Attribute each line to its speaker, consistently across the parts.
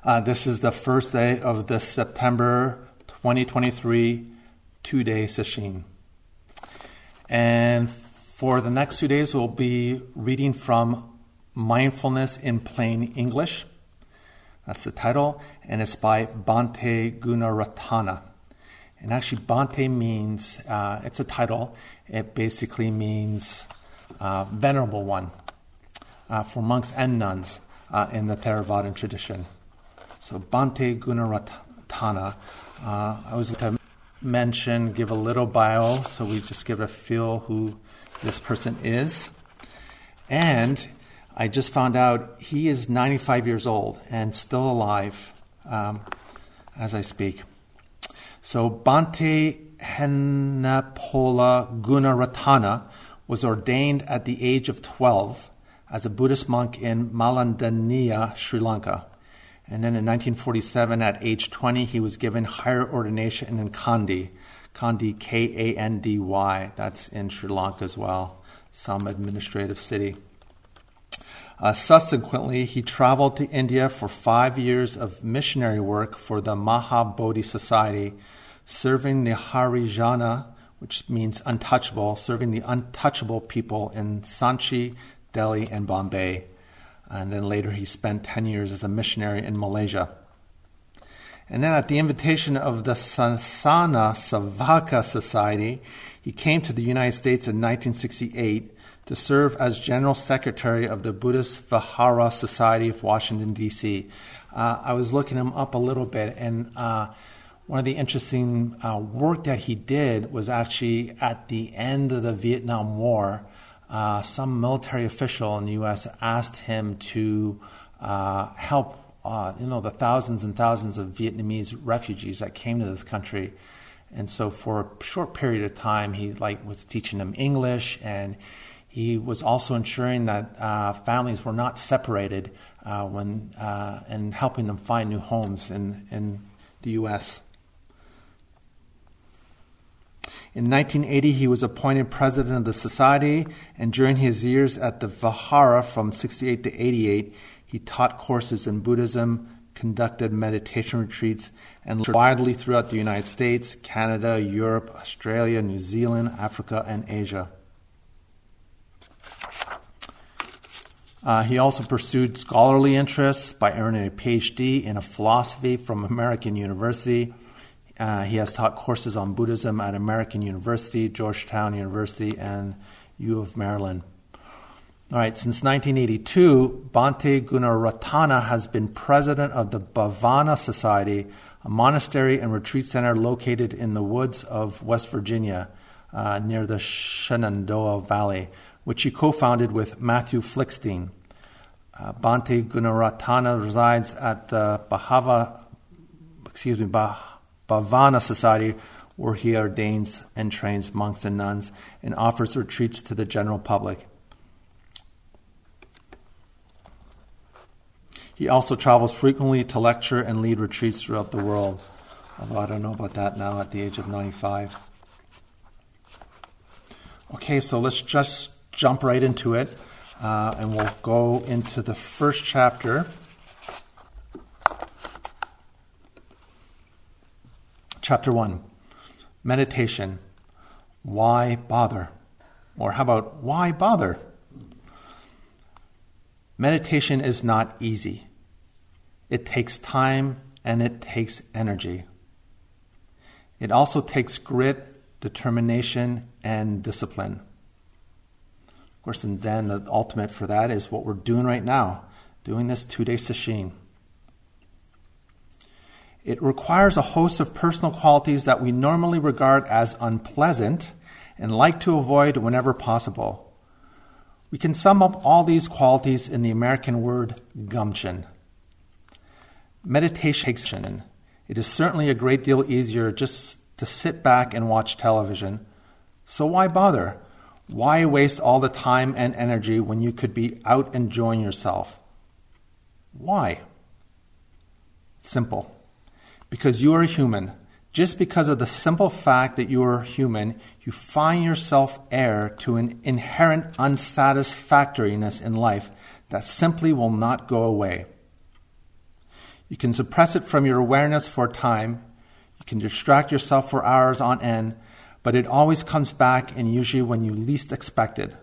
Speaker 1: This is the first day of the September 2023 two-day sesshin. And for the next 2 days, we'll be reading from Mindfulness in Plain English. That's the title, and it's by Bhante Gunaratana. And actually, Bhante means, it's a title, it basically means venerable one for monks and nuns in the Theravadan tradition. So Bhante Gunaratana, I was going to give a little bio, so we just give a feel who this person is. And I just found out he is 95 years old and still alive as I speak. So Bhante Henepola Gunaratana was ordained at the age of 12 as a Buddhist monk in Malandaniya, Sri Lanka. And then in 1947, at age 20, he was given higher ordination in Kandy. Kandy, Kandy, that's in Sri Lanka as well, some administrative city. Subsequently, he traveled to India for 5 years of missionary work for the Mahabodhi Society, serving the Harijana, which means untouchable, serving the untouchable people in Sanchi, Delhi, and Bombay. And then later he spent 10 years as a missionary in Malaysia. And then at the invitation of the Sasana Savaka Society, he came to the United States in 1968 to serve as General Secretary of the Buddhist Vihara Society of Washington, D.C. I was looking him up a little bit, and one of the interesting work that he did was actually at the end of the Vietnam War. Some military official in the U.S. asked him to help, the thousands and thousands of Vietnamese refugees that came to this country. And so for a short period of time, he was teaching them English, and he was also ensuring that families were not separated and helping them find new homes in the U.S. In 1980, he was appointed president of the society, and during his years at the Vihara from 68 to 88, he taught courses in Buddhism, conducted meditation retreats, and lived widely throughout the United States, Canada, Europe, Australia, New Zealand, Africa, and Asia. He also pursued scholarly interests by earning a PhD in philosophy from American University. He has taught courses on Buddhism at American University, Georgetown University, and U of Maryland. All right, since 1982, Bhante Gunaratana has been president of the Bhavana Society, a monastery and retreat center located in the woods of West Virginia, near the Shenandoah Valley, which he co-founded with Matthew Flickstein. Bhante Gunaratana resides at the Bhavana Society, where he ordains and trains monks and nuns and offers retreats to the general public. He also travels frequently to lecture and lead retreats throughout the world, although I don't know about that now at the age of 95. Okay, so let's just jump right into it, and we'll go into the first chapter. Chapter 1, Meditation. Why bother? Or how about, why bother? Meditation is not easy. It takes time and it takes energy. It also takes grit, determination, and discipline. Of course, in Zen, the ultimate for that is what we're doing right now, doing this 2-day sesshin. It requires a host of personal qualities that we normally regard as unpleasant and like to avoid whenever possible. We can sum up all these qualities in the American word gumption. Meditation. It is certainly a great deal easier just to sit back and watch television. So why bother? Why waste all the time and energy when you could be out enjoying yourself? Why? Simple. Because you are human. Just because of the simple fact that you are human, you find yourself heir to an inherent unsatisfactoriness in life that simply will not go away. You can suppress it from your awareness for a time. You can distract yourself for hours on end, but it always comes back, and usually when you least expect it.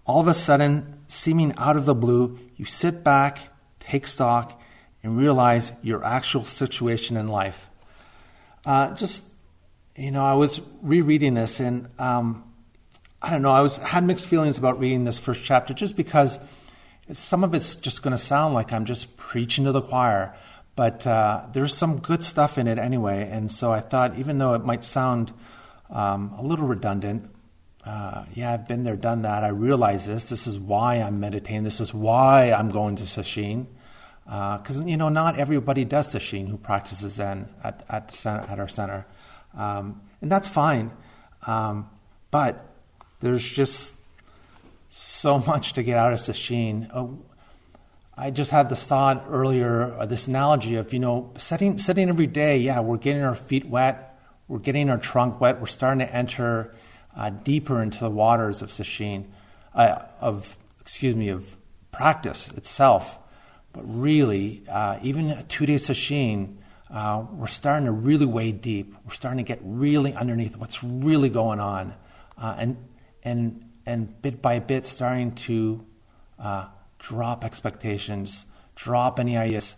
Speaker 1: All of a sudden, seeming out of the blue, you sit back, take stock, and realize your actual situation in life. I was rereading this, and I had mixed feelings about reading this first chapter, just because some of it's just going to sound like I'm just preaching to the choir, but there's some good stuff in it anyway. And so I thought, even though it might sound a little redundant, I've been there, done that. I realize this. This is why I'm meditating. This is why I'm going to Sesshin. Because, not everybody does Sesshin who practices Zen at our center. And that's fine. But there's just so much to get out of Sesshin. I just had this thought earlier, this analogy of, sitting every day, we're getting our feet wet, we're getting our trunk wet, we're starting to enter deeper into the waters of Sesshin, of practice itself. But really, even a 2-day Sesshin, we're starting to really wade deep. We're starting to get really underneath what's really going on, and bit by bit starting to drop expectations, drop any ideas,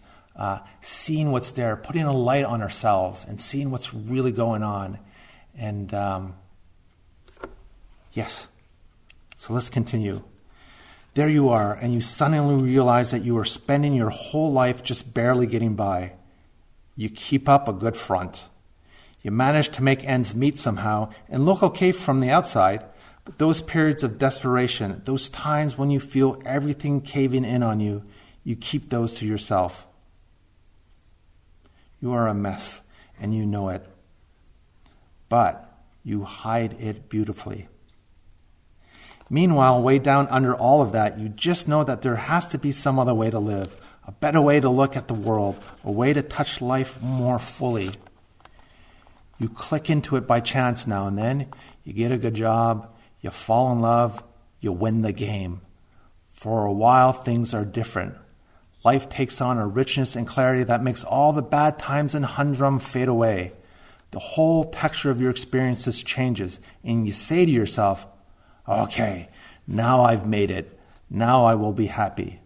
Speaker 1: seeing what's there, putting a light on ourselves, and seeing what's really going on. And yes, so let's continue. There you are, and you suddenly realize that you are spending your whole life just barely getting by. You keep up a good front. You manage to make ends meet somehow and look okay from the outside, but those periods of desperation, those times when you feel everything caving in on you, you keep those to yourself. You are a mess, and you know it. But you hide it beautifully. Meanwhile, way down under all of that, you just know that there has to be some other way to live, a better way to look at the world, a way to touch life more fully. You click into it by chance now and then. You get a good job, you fall in love, you win the game. For a while, things are different. Life takes on a richness and clarity that makes all the bad times and humdrum fade away. The whole texture of your experiences changes, and you say to yourself, okay, now I've made it. Now I will be happy.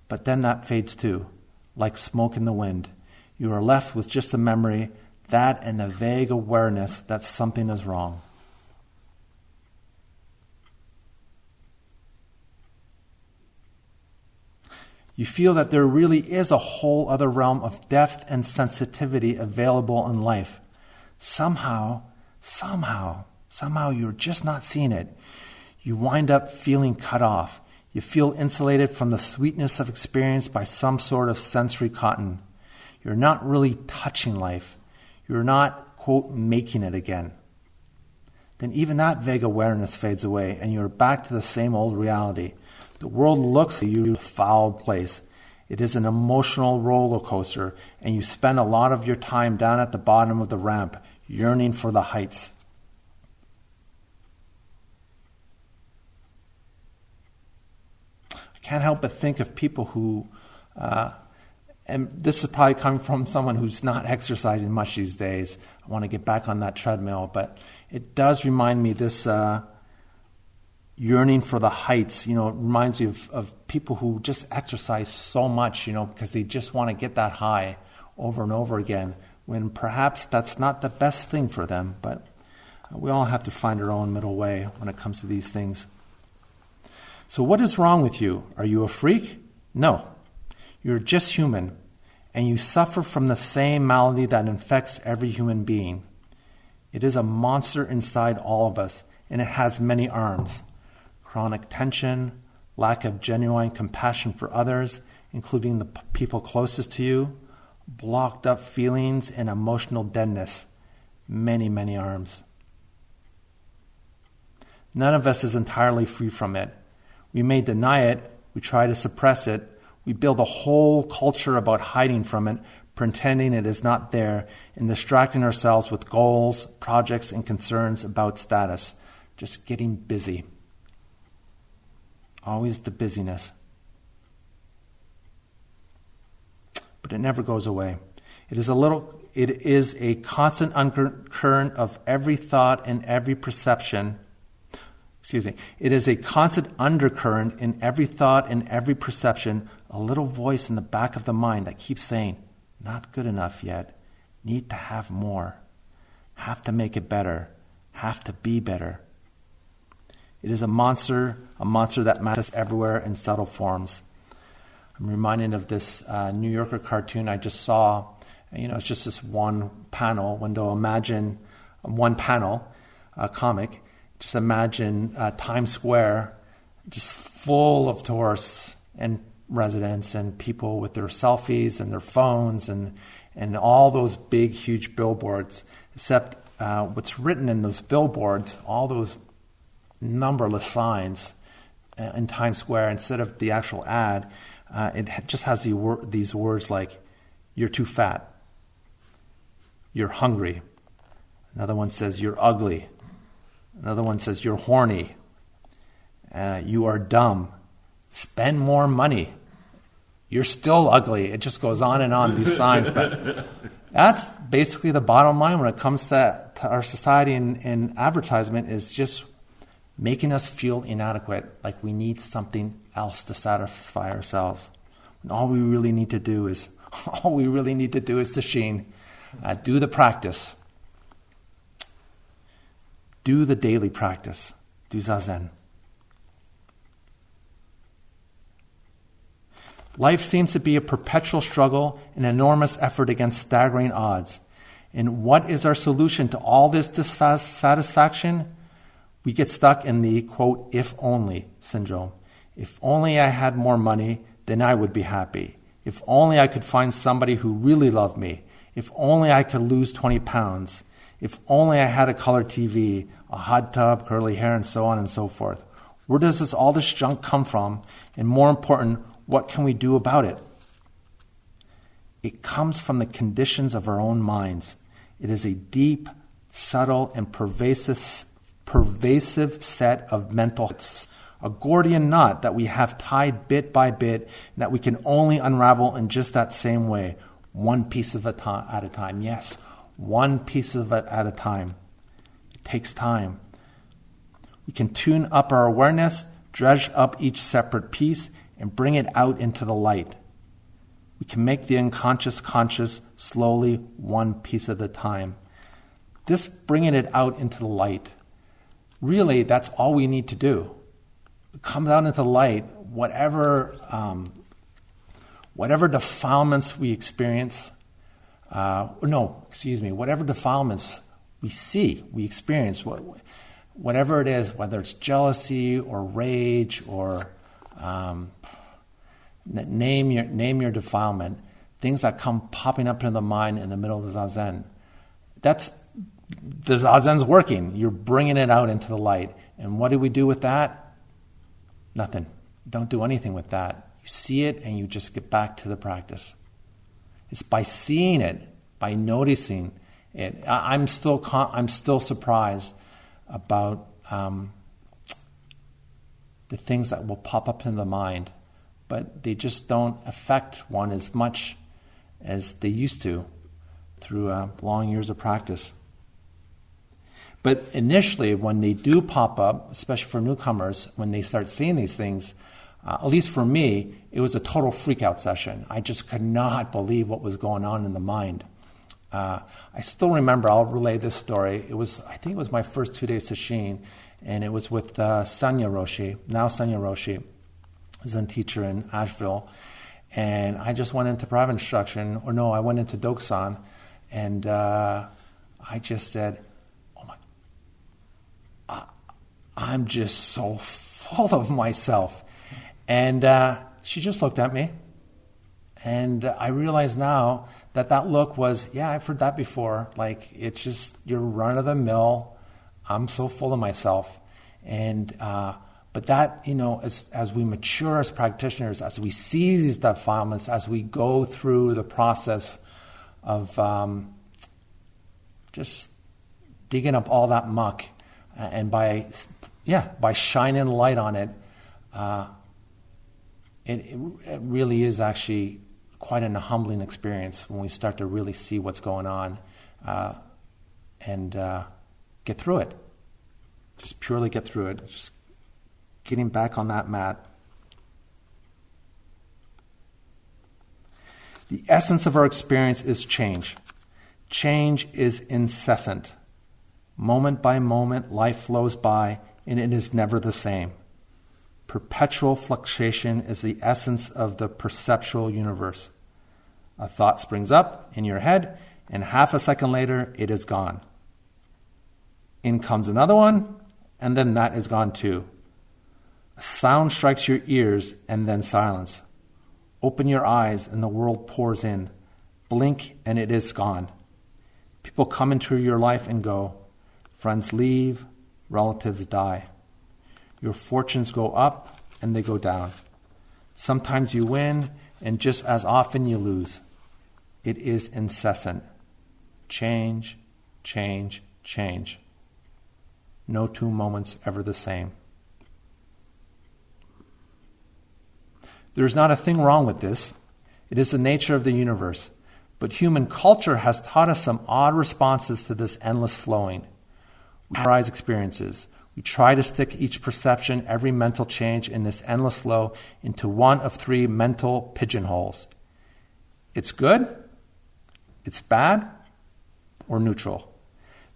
Speaker 1: But then that fades too, like smoke in the wind. You are left with just a memory, that and a vague awareness that something is wrong. You feel that there really is a whole other realm of depth and sensitivity available in life. Somehow you're just not seeing it. You wind up feeling cut off. You feel insulated from the sweetness of experience by some sort of sensory cotton. You're not really touching life. You're not, quote, making it again. Then even that vague awareness fades away, and you're back to the same old reality. The world looks at you a foul place. It is an emotional roller coaster, and you spend a lot of your time down at the bottom of the ramp, yearning for the heights. I can't help but think of people who, and this is probably coming from someone who's not exercising much these days. I want to get back on that treadmill, but it does remind me this yearning for the heights. It reminds me of people who just exercise so much, because they just want to get that high over and over again, when perhaps that's not the best thing for them. But we all have to find our own middle way when it comes to these things. So what is wrong with you? Are you a freak? No. You're just human, and you suffer from the same malady that infects every human being. It is a monster inside all of us, and it has many arms. Chronic tension, lack of genuine compassion for others, including the people closest to you, blocked up feelings and emotional deadness. Many, many arms. None of us is entirely free from it. We may deny it, we try to suppress it, we build a whole culture about hiding from it, pretending it is not there, and distracting ourselves with goals, projects, and concerns about status. Just getting busy. Always the busyness. but it never goes away. It is a constant undercurrent of every thought and every perception. It is a constant undercurrent in every thought and every perception, a little voice in the back of the mind that keeps saying, not good enough yet, need to have more, have to make it better, have to be better. It is a monster that manifests everywhere in subtle forms. I'm reminded of this New Yorker cartoon I just saw. It's just this one panel. When they'll imagine one panel, a comic, just imagine Times Square just full of tourists and residents and people with their selfies and their phones and all those big, huge billboards, except what's written in those billboards, all those numberless signs in Times Square, instead of the actual ad, it just has these words like, you're too fat, you're hungry. Another one says, you're ugly. Another one says, you're horny. You are dumb. Spend more money. You're still ugly. It just goes on and on, these signs. But that's basically the bottom line when it comes to our society and advertisement, is just making us feel inadequate, like we need something else to satisfy ourselves. And all we really need to do is Sesshin, do the practice. Do the daily practice. Do Zazen. Life seems to be a perpetual struggle, an enormous effort against staggering odds. And what is our solution to all this dissatisfaction? We get stuck in the, quote, if only syndrome. If only I had more money, then I would be happy. If only I could find somebody who really loved me. If only I could lose 20 pounds. If only I had a color TV, a hot tub, curly hair, and so on and so forth. Where does all this junk come from? And more important, what can we do about it? It comes from the conditions of our own minds. It is a deep, subtle, and pervasive set of mental hits, a Gordian knot that we have tied bit by bit, and that we can only unravel in just that same way, one piece at a time. Yes, one piece of it at a time. It takes time. We can tune up our awareness, dredge up each separate piece, and bring it out into the light. We can make the unconscious conscious slowly, one piece at a time. This bringing it out into the light, really, that's all we need to do. It comes out into the light, whatever defilements we experience, whatever defilements we see, we experience, whatever it is, whether it's jealousy or rage or name your defilement, things that come popping up into the mind in the middle of the Zazen. The Zazen's working. You're bringing it out into the light. And what do we do with that? Nothing. Don't do anything with that. You see it and you just get back to the practice. It's by seeing it, by noticing it. I'm still surprised about the things that will pop up in the mind, but they just don't affect one as much as they used to through long years of practice. But initially, when they do pop up, especially for newcomers, when they start seeing these things, at least for me, it was a total freak-out session. I just could not believe what was going on in the mind. I still remember, I'll relay this story. I think it was my first 2 days Sesshin, and it was with Sanya Roshi, now Sanya Roshi, Zen teacher in Asheville. And I just went into private instruction, I went into Dokusan, and I just said, I'm just so full of myself. And she just looked at me. And I realize now that look was, I've heard that before. Like, it's just, you're run-of-the-mill. I'm so full of myself. And but that, as we mature as practitioners, as we see these defilements, as we go through the process of just digging up all that muck, and by shining light on it, it really is actually quite an humbling experience when we start to really see what's going on and get through it. Just purely get through it. Just getting back on that mat. The essence of our experience is change. Change is incessant. Moment by moment, life flows by, and it is never the same. Perpetual fluctuation is the essence of the perceptual universe. A thought springs up in your head, and half a second later, it is gone. In comes another one, and then that is gone too. A sound strikes your ears, and then silence. Open your eyes, and the world pours in. Blink, and it is gone. People come into your life and go. Friends leave, relatives die. Your fortunes go up, and they go down. Sometimes you win, and just as often you lose. It is incessant. Change, change, change. No 2 moments ever the same. There is not a thing wrong with this. It is the nature of the universe. But human culture has taught us some odd responses to this endless flowing. We summarize experiences. We try to stick each perception, every mental change in this endless flow into one of 3 mental pigeonholes. It's good, it's bad, or neutral.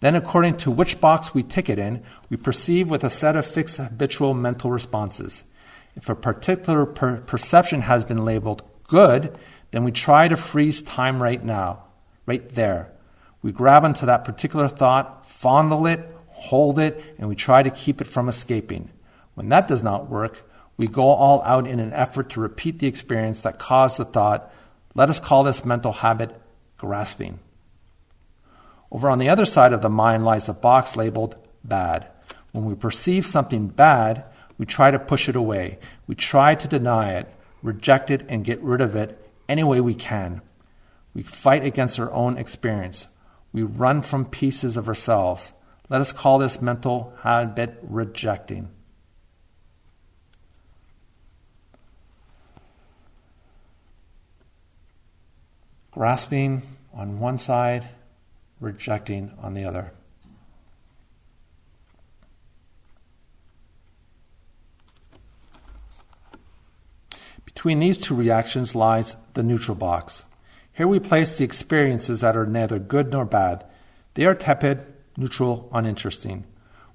Speaker 1: Then, according to which box we tick it in, we perceive with a set of fixed habitual mental responses. If a particular perception has been labeled good, then we try to freeze time right now, right there. We grab onto that particular thought, fondle it, hold it, and we try to keep it from escaping. When that does not work, we go all out in an effort to repeat the experience that caused the thought. Let us call this mental habit grasping. Over on the other side of the mind lies a box labeled bad. When we perceive something bad, we try to push it away. We try to deny it, reject it, and get rid of it any way we can. We fight against our own experience. We run from pieces of ourselves. Let us call this mental habit rejecting. Grasping on one side, rejecting on the other. Between these 2 reactions lies the neutral box. Here we place the experiences that are neither good nor bad. They are tepid, neutral, uninteresting.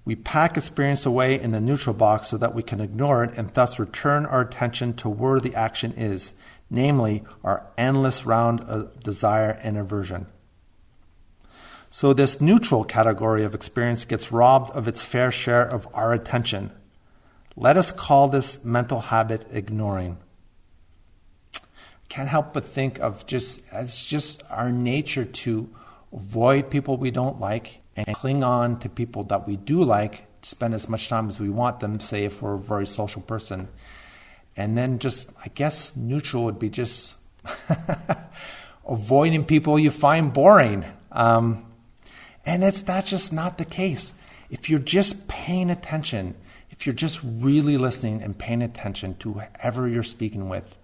Speaker 1: We pack experience away in the neutral box so that we can ignore it and thus return our attention to where the action is, namely our endless round of desire and aversion. So this neutral category of experience gets robbed of its fair share of our attention. Let us call this mental habit ignoring. Can't help but think of it's just our nature to avoid people we don't like and cling on to people that we do like, spend as much time as we want them, say if we're a very social person. And then just, I guess, neutral would be just avoiding people you find boring. And that's just not the case. If you're just paying attention, if you're just really listening and paying attention to whoever you're speaking with,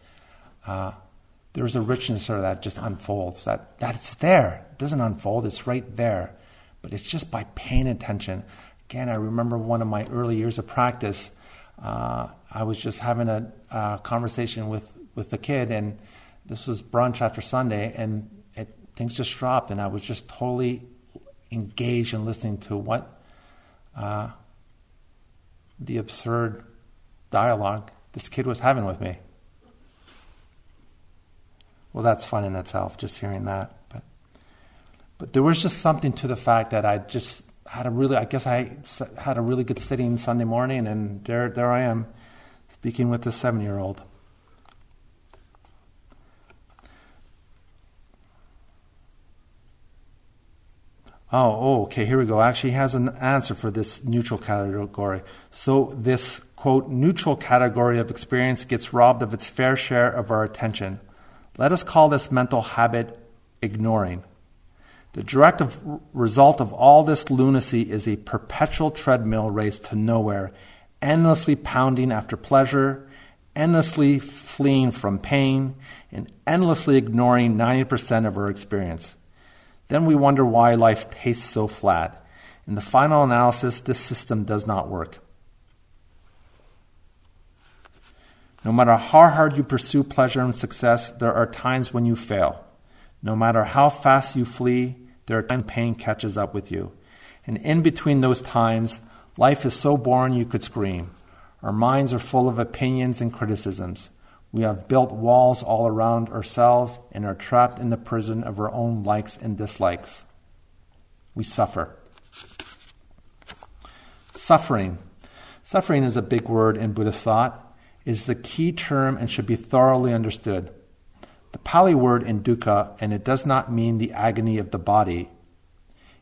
Speaker 1: there's a richness there that just unfolds. That's there. It doesn't unfold. It's right there. But it's just by paying attention. Again, I remember one of my early years of practice. I was just having a conversation with the kid, and this was brunch after Sunday, and things just dropped, and I was just totally engaged in listening to what the absurd dialogue this kid was having with me. Well, that's fun in itself, just hearing that. But there was just something to the fact that I just had a really good sitting Sunday morning, and there I am, speaking with this 7-year-old. Okay, here we go. Actually, he has an answer for this neutral category. So this, quote, neutral category of experience gets robbed of its fair share of our attention. Let us call this mental habit ignoring. The direct result of all this lunacy is a perpetual treadmill race to nowhere, endlessly pounding after pleasure, endlessly fleeing from pain and endlessly ignoring 90% of our experience. Then we wonder why life tastes so flat. In the final analysis, this system does not work. No matter how hard you pursue pleasure and success, there are times when you fail. No matter how fast you flee, there are times pain catches up with you. And in between those times, life is so boring you could scream. Our minds are full of opinions and criticisms. We have built walls all around ourselves and are trapped in the prison of our own likes and dislikes. We suffer. Suffering. Suffering is a big word in Buddhist thought. It is the key term and should be thoroughly understood. The Pali word in dukkha, and it does not mean the agony of the body.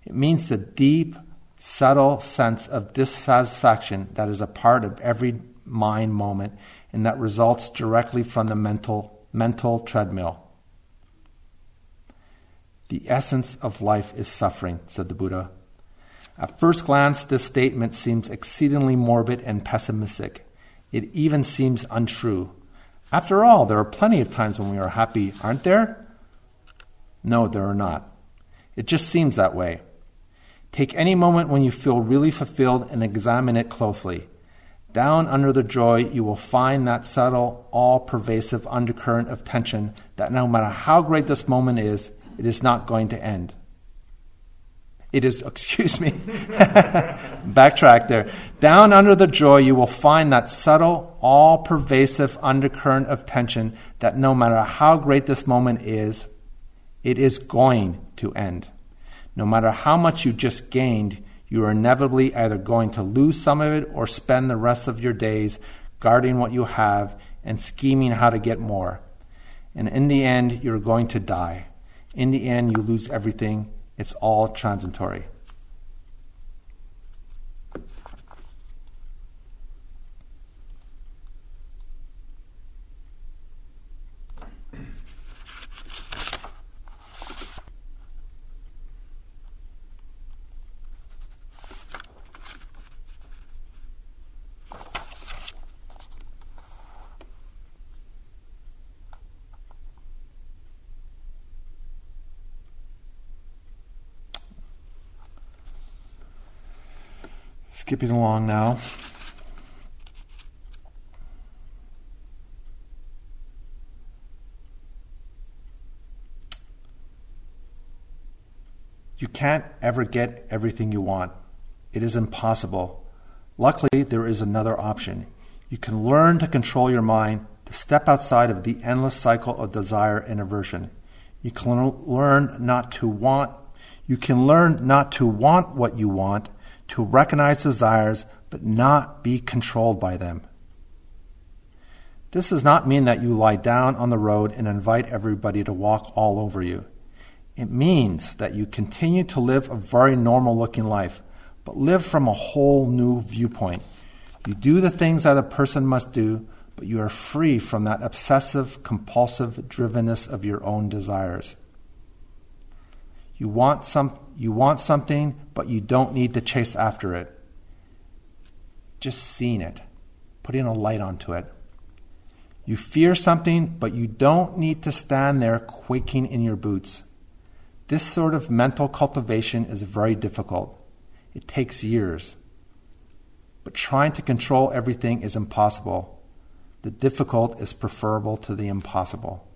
Speaker 1: It means the deep, subtle sense of dissatisfaction that is a part of every mind moment and that results directly from the mental treadmill. The essence of life is suffering, said the Buddha. At first glance, this statement seems exceedingly morbid and pessimistic. It even seems untrue. After all, there are plenty of times when we are happy, aren't there? No, there are not. It just seems that way. Take any moment when you feel really fulfilled and examine it closely. Down under the joy, you will find that subtle, all-pervasive undercurrent of tension that no matter how great this moment is, it is not going to end. Backtrack there. Down under the joy, you will find that subtle, all-pervasive undercurrent of tension that no matter how great this moment is, it is going to end. No matter how much you just gained, you are inevitably either going to lose some of it or spend the rest of your days guarding what you have and scheming how to get more. And in the end, you're going to die. In the end, you lose everything. It's all transitory. Skipping along now. You can't ever get everything you want. It is impossible. Luckily, there is another option. You can learn to control your mind, to step outside of the endless cycle of desire and aversion. You can learn not to want what you want, to recognize desires, but not be controlled by them. This does not mean that you lie down on the road and invite everybody to walk all over you. It means that you continue to live a very normal-looking life, but live from a whole new viewpoint. You do the things that a person must do, but you are free from that obsessive, compulsive drivenness of your own desires. You want something, but you don't need to chase after it. Just seeing it, putting a light onto it. You fear something, but you don't need to stand there quaking in your boots. This sort of mental cultivation is very difficult. It takes years. But trying to control everything is impossible. The difficult is preferable to the impossible.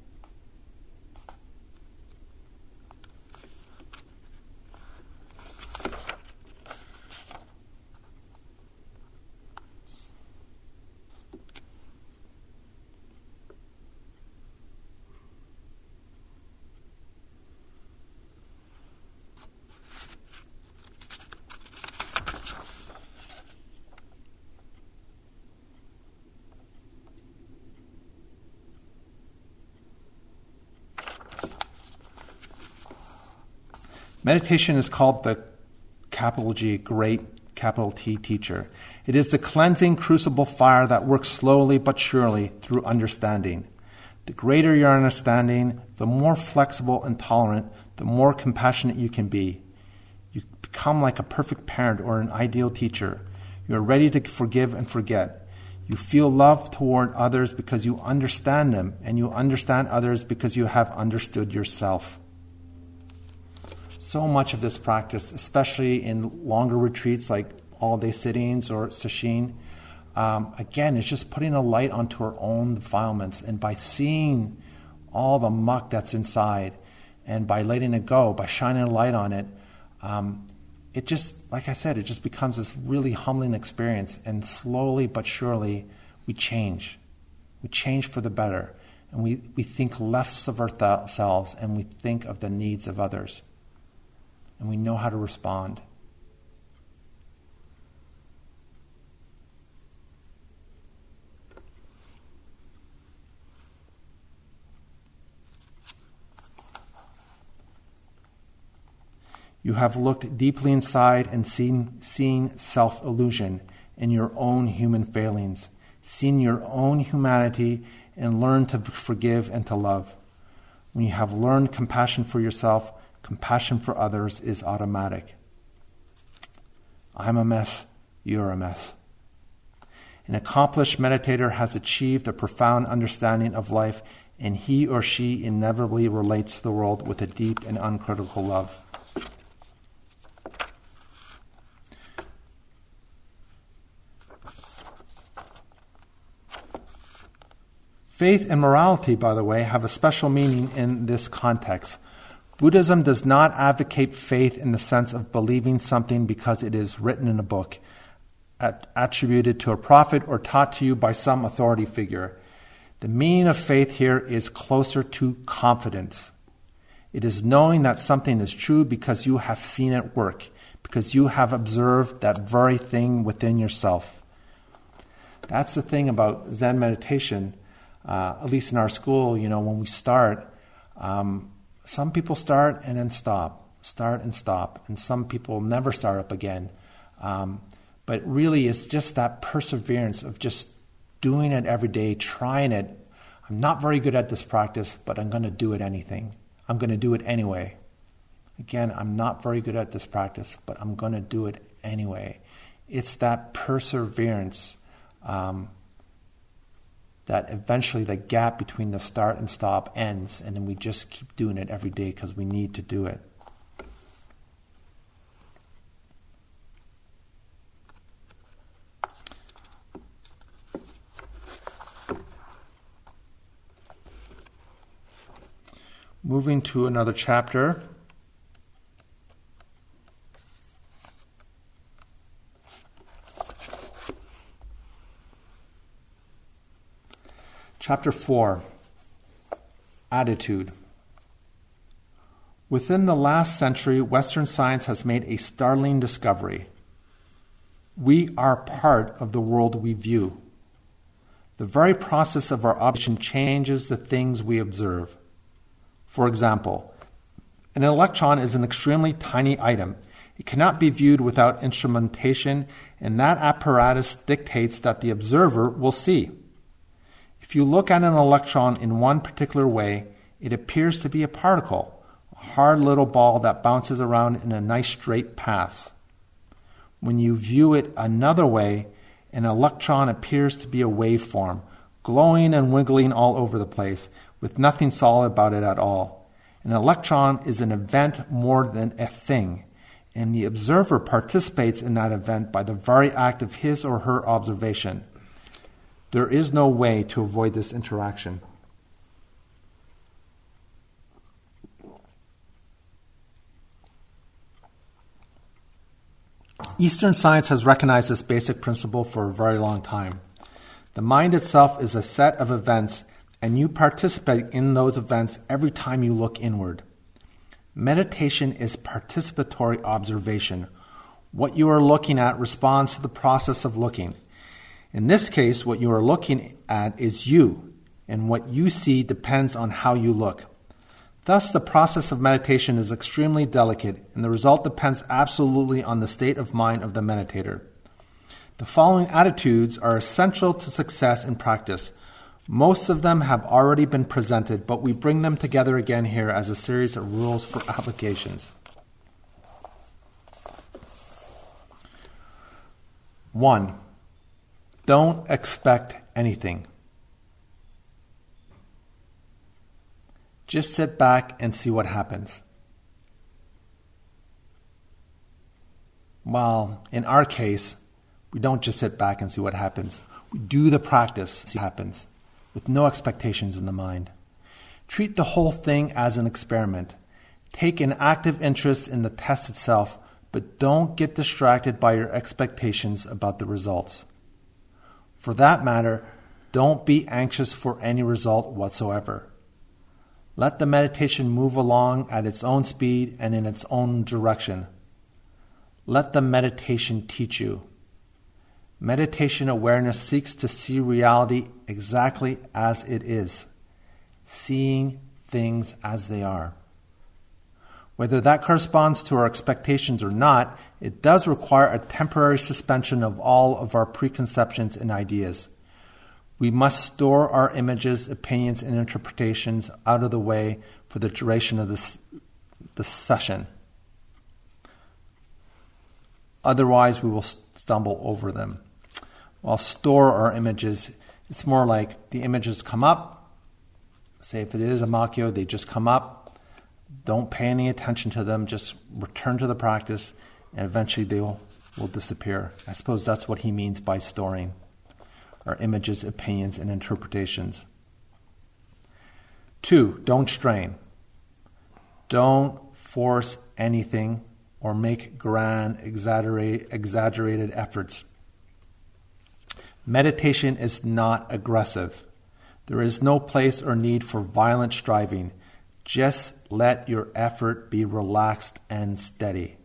Speaker 1: Meditation is called the capital G, great capital T teacher. It is the cleansing crucible fire that works slowly but surely through understanding. The greater your understanding, the more flexible and tolerant, the more compassionate you can be. You become like a perfect parent or an ideal teacher. You are ready to forgive and forget. You feel love toward others because you understand them, and you understand others because you have understood yourself. So much of this practice, especially in longer retreats like all-day sittings or sesshin, again, is just putting a light onto our own defilements. And by seeing all the muck that's inside, and by letting it go, by shining a light on it, it just, like I said, it just becomes this really humbling experience. And slowly but surely, we change. We change for the better. And we think less of ourselves, and we think of the needs of others. And we know how to respond. You have looked deeply inside and seen self-illusion and your own human failings, seen your own humanity, and learned to forgive and to love. When you have learned compassion for yourself, compassion for others is automatic. I'm a mess, you're a mess. An accomplished meditator has achieved a profound understanding of life, and he or she inevitably relates to the world with a deep and uncritical love. Faith and morality, by the way, have a special meaning in this context. Buddhism does not advocate faith in the sense of believing something because it is written in a book, attributed to a prophet, or taught to you by some authority figure. The meaning of faith here is closer to confidence. It is knowing that something is true because you have seen it work, because you have observed that very thing within yourself. That's the thing about Zen meditation. At least in our school, when we start, some people start and then start and stop, and some people never start up again. But really, it's just that perseverance of just doing it every day, trying it. I'm not very good at this practice, but I'm going to do it anything. I'm going to do it anyway. Again, I'm not very good at this practice, but I'm going to do it anyway. It's that perseverance that eventually the gap between the start and stop ends, and then we just keep doing it every day because we need to do it. Moving to another chapter. Chapter 4, Attitude. Within the last century, Western science has made a startling discovery. We are part of the world we view. The very process of our observation changes the things we observe. For example, an electron is an extremely tiny item. It cannot be viewed without instrumentation, and that apparatus dictates that the observer will see. If you look at an electron in one particular way, it appears to be a particle, a hard little ball that bounces around in a nice straight path. When you view it another way, an electron appears to be a waveform, glowing and wiggling all over the place, with nothing solid about it at all. An electron is an event more than a thing, and the observer participates in that event by the very act of his or her observation. There is no way to avoid this interaction. Eastern science has recognized this basic principle for a very long time. The mind itself is a set of events, and you participate in those events every time you look inward. Meditation is participatory observation. What you are looking at responds to the process of looking. In this case, what you are looking at is you, and what you see depends on how you look. Thus, the process of meditation is extremely delicate, and the result depends absolutely on the state of mind of the meditator. The following attitudes are essential to success in practice. Most of them have already been presented, but we bring them together again here as a series of rules for applications. 1. Don't expect anything. Just sit back and see what happens. Well, in our case, we don't just sit back and see what happens. We do the practice, see what happens, with no expectations in the mind. Treat the whole thing as an experiment. Take an active interest in the test itself, but don't get distracted by your expectations about the results. For that matter, don't be anxious for any result whatsoever. Let the meditation move along at its own speed and in its own direction. Let the meditation teach you. Meditation awareness seeks to see reality exactly as it is, seeing things as they are. Whether that corresponds to our expectations or not, it does require a temporary suspension of all of our preconceptions and ideas. We must store our images, opinions, and interpretations out of the way for the duration of the session. Otherwise, we will stumble over them. While store our images, it's more like the images come up. Say if it is a Makyo, they just come up. Don't pay any attention to them. Just return to the practice, and eventually they will disappear. I suppose that's what he means by storing our images, opinions, and interpretations. 2, don't strain. Don't force anything or make grand, exaggerated efforts. Meditation is not aggressive. There is no place or need for violent striving. Just let your effort be relaxed and steady.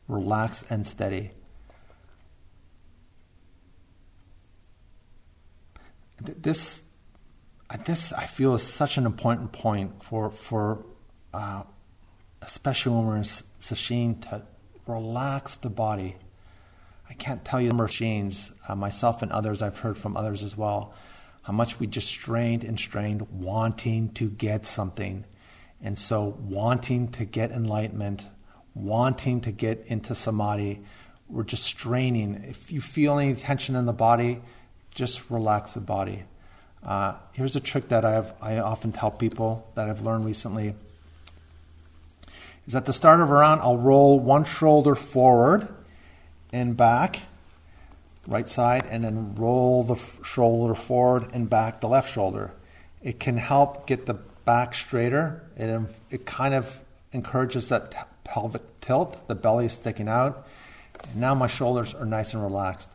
Speaker 1: Relaxed and steady. This I feel is such an important point for especially when we're in sesshin, to relax the body. I can't tell you the number of sesshins, myself and others, I've heard from others as well, how much we just strained wanting to get something. And so wanting to get enlightenment, wanting to get into samadhi, we're just straining. If you feel any tension in the body, just relax the body. Here's a trick that I often tell people that I've learned recently. Is at the start of a round, I'll roll one shoulder forward and back, right side, and then roll the shoulder forward and back, the left shoulder. It can help get the back straighter. It kind of encourages that pelvic tilt, the belly is sticking out. And now my shoulders are nice and relaxed.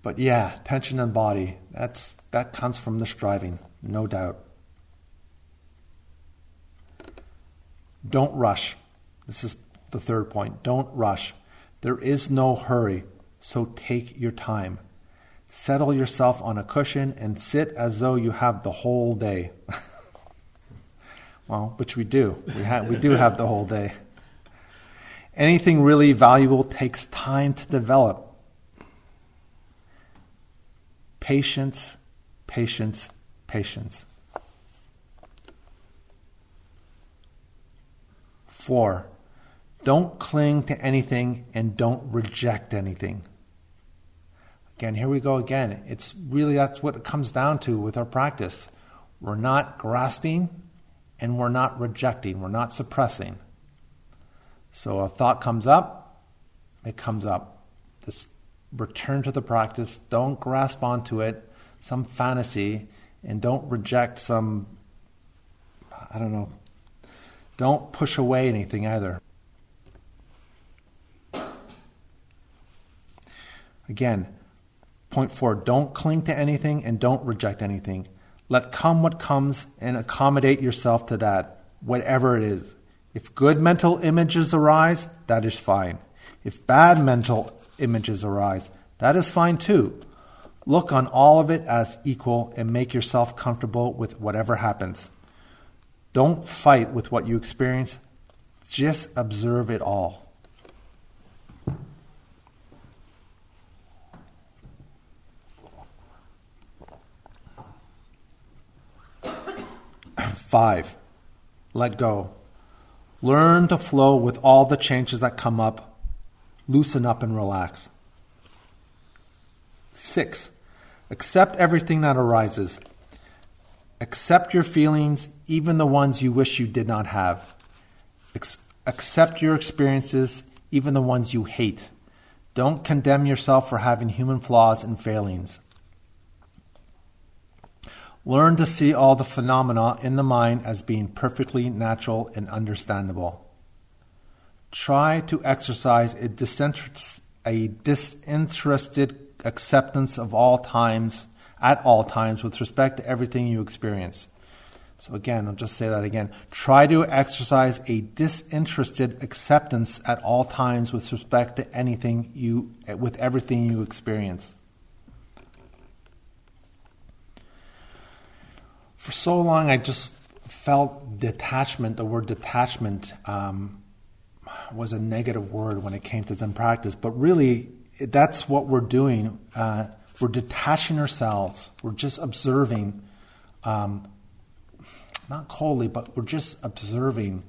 Speaker 1: But yeah, tension in the body, that comes from the striving, no doubt. Don't rush. This is the third point. Don't rush. There is no hurry, so take your time. Settle yourself on a cushion and sit as though you have the whole day. Well, which we do. We do have the whole day. Anything really valuable takes time to develop. Patience, patience, patience. 4, don't cling to anything and don't reject anything. Again, here we go again. It's really, that's what it comes down to with our practice. We're not grasping and we're not rejecting. We're not suppressing. So a thought comes up, it comes up. Just return to the practice. Don't grasp onto it, some fantasy, and don't reject some, don't push away anything either. Again, point 4, don't cling to anything and don't reject anything. Let come what comes and accommodate yourself to that, whatever it is. If good mental images arise, that is fine. If bad mental images arise, that is fine too. Look on all of it as equal and make yourself comfortable with whatever happens. Don't fight with what you experience. Just observe it all. 5, let go. Learn to flow with all the changes that come up. Loosen up and relax. 6. Accept everything that arises. Accept your feelings, even the ones you wish you did not have. Accept your experiences, even the ones you hate. Don't condemn yourself for having human flaws and failings. Learn to see all the phenomena in the mind as being perfectly natural and understandable. Try to exercise a disinterested acceptance of all times, at all times, with respect to everything you experience. So again, I'll just say that again. Try to exercise a disinterested acceptance at all times with respect to everything you experience. For so long, I just felt detachment. The word detachment was a negative word when it came to Zen practice, but really, that's what we're doing. We're detaching ourselves. We're just observing, not coldly, but we're just observing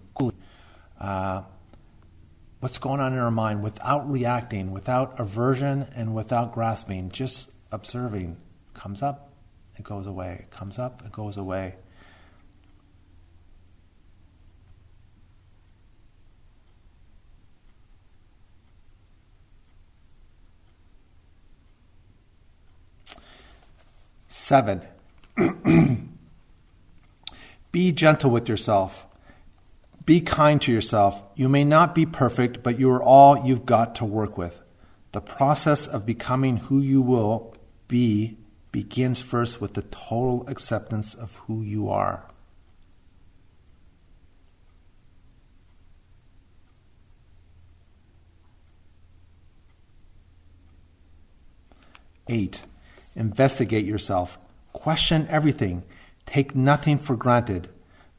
Speaker 1: what's going on in our mind without reacting, without aversion, and without grasping. Just observing. Comes up, it goes away. It comes up, it goes away. Seven. Be gentle with yourself. Be kind to yourself. You may not be perfect, but you are all you've got to work with. The process of becoming who you will be begins first with the total acceptance of who you are. Eight. Investigate yourself. Question everything. Take nothing for granted.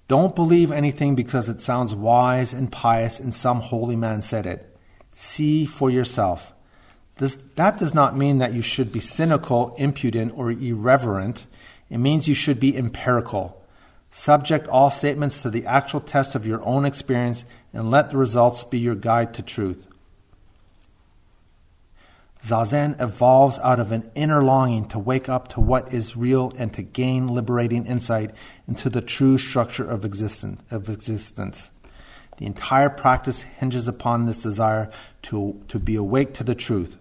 Speaker 1: Don't believe anything because it sounds wise and pious and some holy man said it. See for yourself. That does not mean that you should be cynical, impudent, or irreverent. It means you should be empirical. Subject all statements to the actual test of your own experience and let the results be your guide to truth. Zazen evolves out of an inner longing to wake up to what is real and to gain liberating insight into the true structure of existence. The entire practice hinges upon this desire to be awake to the truth.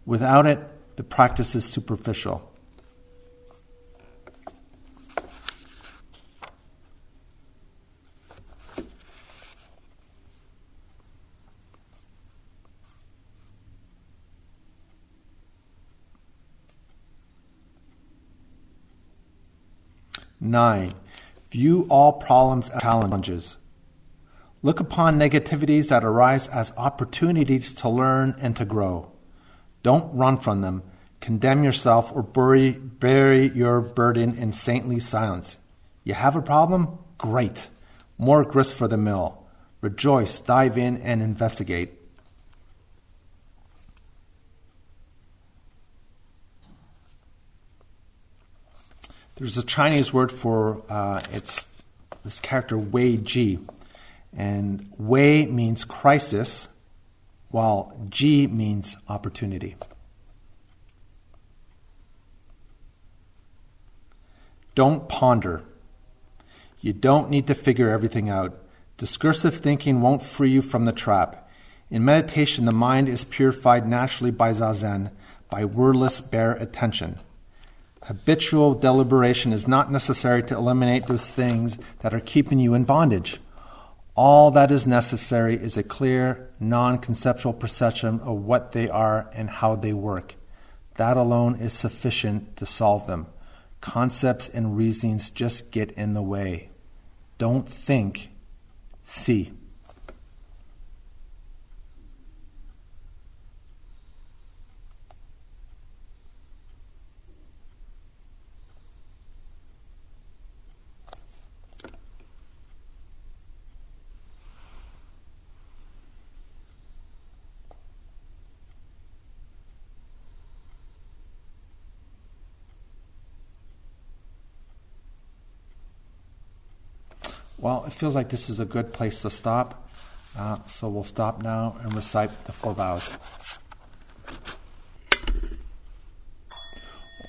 Speaker 1: Without it, the practice is superficial. Nine, view all problems as challenges. Look upon negativities that arise as opportunities to learn and to grow. Don't run from them, condemn yourself, or bury your burden in saintly silence. You have a problem? Great. More grist for the mill. Rejoice, dive in, and investigate. There's a Chinese word for it's this character Wei Ji, and Wei means crisis, while Ji means opportunity. Don't ponder. You don't need to figure everything out. Discursive thinking won't free you from the trap. In meditation, the mind is purified naturally by Zazen, by wordless bare attention. Habitual deliberation is not necessary to eliminate those things that are keeping you in bondage. All that is necessary is a clear, non-conceptual perception of what they are and how they work. That alone is sufficient to solve them. Concepts and reasonings just get in the way. Don't think, see. Well, it feels like this is a good place to stop. So we'll stop now and recite the 4 vows.